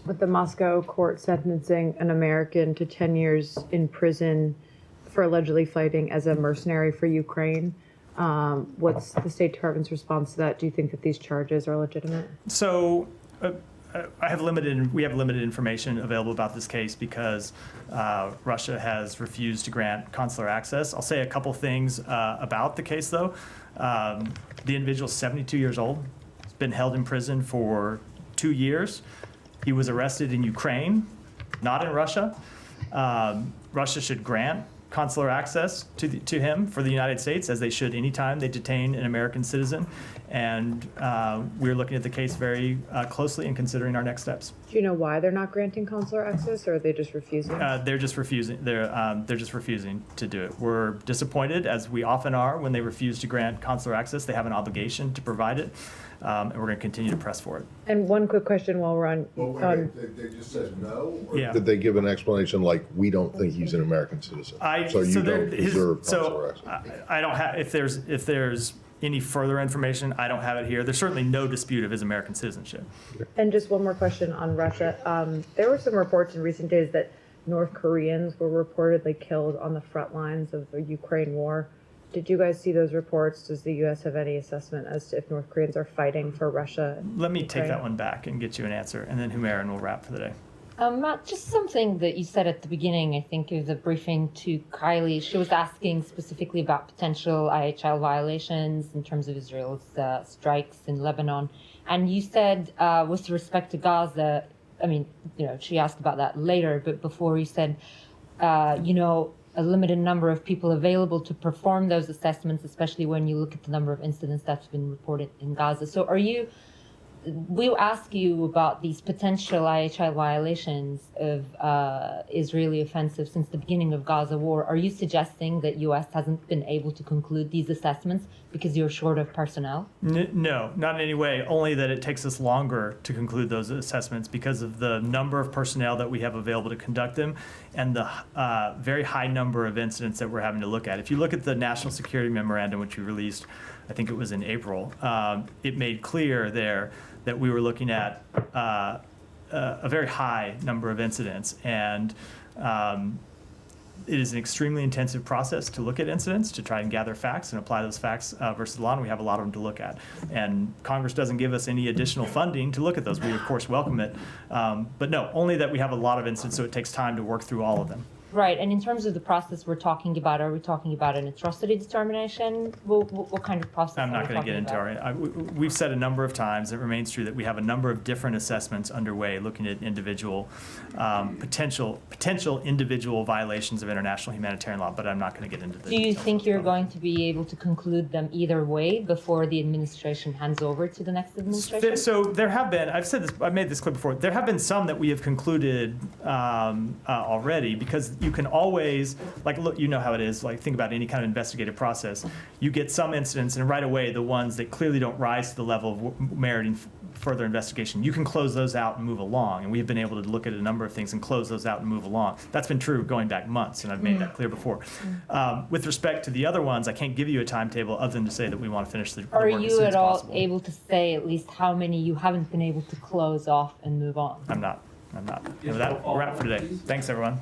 With the Moscow court sentencing an American to 10 years in prison for allegedly fighting as a mercenary for Ukraine, what's the State Department's response to that? Do you think that these charges are legitimate? So we have limited information available about this case because Russia has refused to grant consular access. I'll say a couple things about the case, though. The individual is 72 years old. He's been held in prison for 2 years. He was arrested in Ukraine, not in Russia. Russia should grant consular access to him for the United States, as they should anytime they detain an American citizen. And we're looking at the case very closely and considering our next steps. Do you know why they're not granting consular access, or are they just refusing? They're just refusing. They're just refusing to do it. We're disappointed, as we often are, when they refuse to grant consular access. They have an obligation to provide it, and we're going to continue to press for it. And one quick question while we're on. They just said no? Or Yeah. did they give an explanation like, we don't think he's an American citizen? So you don't deserve consular access? I don't have, if there's any further information, I don't have it here. There's certainly no dispute of his American citizenship. And just one more question on Russia. There were some reports in recent days that North Koreans were reportedly killed on the front lines of the Ukraine war. Did you guys see those reports? Does the U.S. have any assessment as to if North Koreans are fighting for Russia? Let me take that one back and get you an answer, and then Humera, and we'll wrap for the day. Matt, just something that you said at the beginning, I think, of the briefing to Kylie. She was asking specifically about potential IHL violations in terms of Israel's strikes in Lebanon. And you said, with respect to Gaza, I mean, she asked about that later, but before you said, a limited number of people available to perform those assessments, especially when you look at the number of incidents that's been reported in Gaza. So we'll ask you about these potential IHL violations of Israeli offensive since the beginning of Gaza war. Are you suggesting that U.S. hasn't been able to conclude these assessments because you're short of personnel? No, not in any way, only that it takes us longer to conclude those assessments because of the number of personnel that we have available to conduct them and the very high number of incidents that we're having to look at. If you look at the National Security Memorandum, which we released, I think it was in April, it made clear there that we were looking at a very high number of incidents. And it is an extremely intensive process to look at incidents, to try and gather facts and apply those facts versus the law, and we have a lot of them to look at. And Congress doesn't give us any additional funding to look at those. We, of course, welcome it. But no, only that we have a lot of incidents, so it takes time to work through all of them. Right, and in terms of the process we're talking about, are we talking about an atrocity determination? What kind of process I'm are not we going to get talking into about? we've said a number of times, it remains true that we have a number of different assessments underway looking at individual, potential individual violations of international humanitarian law, but I'm not going to get into the Do you details. think you're going to be able to conclude them either way before the administration hands over to the next administration? So there have been, I've made this clear before, there have been some that we have concluded already, because you can always, look, you know how it is, think about any kind of investigative process. You get some incidents, and right away, the ones that clearly don't rise to the level of meriting further investigation, you can close those out and move along. And we've been able to look at a number of things and close those out and move along. That's been true going back months, and I've made that clear before. With respect to the other ones, I can't give you a timetable other than to say that we want to finish the work Are as soon you as at all possible. able to say at least how many you haven't been able to close off and move on? I'm not. And with that, we'll wrap for today. Thanks, everyone.